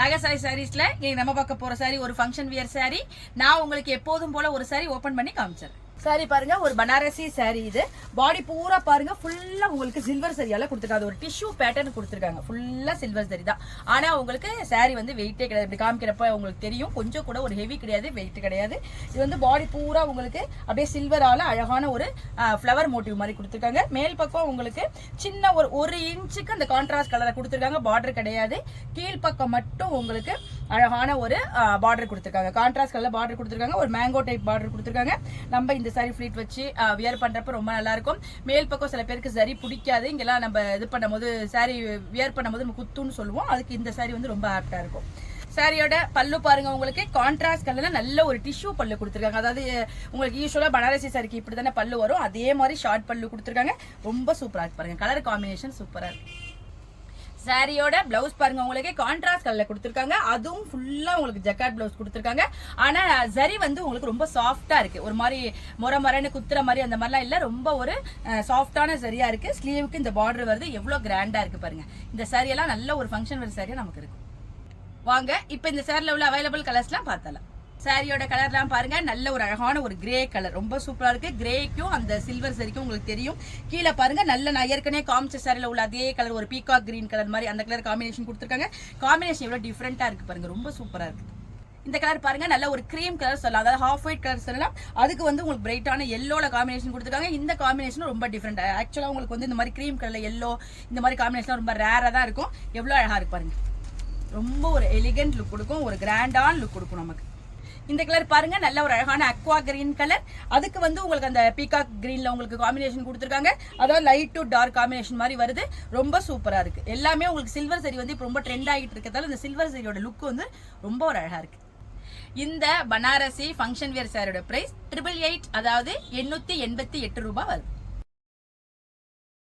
ராகசாரி சாரீஸ்ல நம்ம பார்க்க போற சாரி ஒரு ஃபங்க்ஷன் வியர் சாரி. நான் உங்களுக்கு எப்போதும் போல ஒரு சாரி ஓபன் பண்ணி காமிச்சேன். சாரி பாருங்க, ஒரு பனாரசி சாரி. இது பாடி பூரா பாருங்க ஃபுல்லா உங்களுக்கு சில்வர் சரியால கொடுத்துருக்காங்க. ஒரு டிஷ்யூ பேட்டர்ன் கொடுத்துருக்காங்க, ஃபுல்லா சில்வர் சரி தான். ஆனா உங்களுக்கு சாரி வந்து வெயிட்டே கிடையாது. இப்படி காமிக்கிறப்ப உங்களுக்கு தெரியும், கொஞ்சம் கூட ஒரு ஹெவி கிடையாது, வெயிட் கிடையாது. இது வந்து பாடி பூரா உங்களுக்கு அப்படியே சில்வரால அழகான ஒரு ஃப்ளவர் மோட்டிவ் மாதிரி கொடுத்துருக்காங்க. மேல் பக்கம் உங்களுக்கு சின்ன ஒரு இன்ச்சுக்கு அந்த கான்ட்ராஸ்ட் கலரை கொடுத்துருக்காங்க. பார்டர் கிடையாது. கீழ்பக்கம் மட்டும் உங்களுக்கு அழகான ஒரு பார்டர் கொடுத்துருக்காங்க. கான்ட்ராஸ்ட் கலர் பார்டர் கொடுத்துருக்காங்க. ஒரு மேங்கோ டைப் பார்டர் கொடுத்துருக்காங்க. நம்ம இந்த சாரி ஃபிளீட் வச்சு வியர் பண்றப்ப ரொம்ப நல்லா இருக்கும். மேல் பக்கம் சில பேருக்கு சரி பிடிக்காது. இங்கெல்லாம் நம்ம இது பண்ணும்போது சாரி வியர் பண்ணும்போது நம்ம குத்துன்னு சொல்லுவோம். அதுக்கு இந்த சாரி வந்து ரொம்ப ஆப்டா இருக்கும். சாரியோட பல்லு பாருங்க, உங்களுக்கு கான்ட்ராஸ்ட் கலர்ல நல்ல ஒரு டிஷ்யூ பல்லு கொடுத்துருக்காங்க. அதாவது உங்களுக்கு யூஸ்வலா பனாரசி சாரிக்கு இப்படி தானே பல்லு வரும், அதே மாதிரி ஷார்ட் பல்லு கொடுத்துருக்காங்க. ரொம்ப சூப்பரா இருக்கு பாருங்க, கலர் காம்பினேஷன் சூப்பரா இருக்கு. சாரியோட பிளவுஸ் பாருங்க, உங்களுக்கு கான்ட்ராஸ்ட் கலர்ல கொடுத்துருக்காங்க. அதுவும் ஃபுல்லா உங்களுக்கு ஜக்கார்ட் பிளவுஸ் கொடுத்துருக்காங்க. ஆனா சரி வந்து உங்களுக்கு ரொம்ப சாஃப்டா இருக்கு. ஒரு மாதிரி மொரன்னு குத்துற மாதிரி அந்த மாதிரிலாம் இல்ல, ரொம்ப ஒரு சாஃப்டான சரியா இருக்கு. ஸ்லீவுக்கு இந்த பார்டர் வருது, எவ்வளவு கிராண்டா இருக்கு பாருங்க. இந்த சாரி எல்லாம் நல்ல ஒரு ஃபங்க்ஷன் வேர் சாரியா நமக்கு இருக்கு. வாங்க இப்ப இந்த சாரில உள்ள அவைலபிள் கலர்ஸ்லாம் பார்த்தலாம். சாரியோட கலர்லாம் பாருங்க, நல்ல ஒரு அழகான ஒரு கிரே கலர், ரொம்ப சூப்பரா இருக்கு. கிரேக்கும் அந்த சில்வர் சரிக்கும் உங்களுக்கு தெரியும். கீழே பாருங்க, நல்ல நான் ஏற்கனவே காமிச்ச சாரில உள்ள அதே கலர், ஒரு பீகாக் கிரீன் கலர் மாதிரி அந்த கலர் காம்பினேஷன் கொடுத்துருக்காங்க. காம்பினேஷன் எவ்வளவு டிஃப்ரெண்டா இருக்கு பாருங்க, ரொம்ப சூப்பரா இருக்கு. இந்த கலர் பாருங்க, நல்ல ஒரு கிரீம் கலர் சொல்லலாம், அதாவது ஹாஃப் ஒயிட் கலர் சொல்லலாம். அதுக்கு வந்து உங்களுக்கு பிரைட்டான எல்லோல காம்பினேஷன் கொடுத்துருக்காங்க. இந்த காம்பினேஷன் ரொம்ப டிஃப்ரெண்ட். ஆக்சுவலா உங்களுக்கு வந்து இந்த மாதிரி கிரீம் கலர்ல எல்லோ இந்த மாதிரி காம்பினேஷன் ரொம்ப ரேரா தான் இருக்கும். எவ்வளவு அழகா இருக்கு பாருங்க, ரொம்ப ஒரு எலிகன்ட் லுக் கொடுக்கும், ஒரு கிராண்டான லுக் கொடுக்கும் நமக்கு. இந்த கலர் பாருங்க, நல்ல ஒரு அழகான அக்வா கிரீன் கலர். அதுக்கு வந்து உங்களுக்கு அந்த பீகாக் கிரீன்ல உங்களுக்கு காம்பினேஷன் கொடுத்துருக்காங்க. அதாவது லைட் டு டார்க் காம்பினேஷன் மாதிரி வருது, ரொம்ப சூப்பரா இருக்கு. எல்லாமே உங்களுக்கு சில்வர் சரி வந்து இப்போ ரொம்ப ட்ரெண்ட் ஆகிட்டு இருக்கிறதால இந்த சில்வர் சரியோட லுக் வந்து ரொம்ப ஒரு அழகா இருக்கு. இந்த பனாரசி ஃபங்க்ஷன் வியர் சாரியோட பிரைஸ் 888, அதாவது 888 ரூபாய் வருது.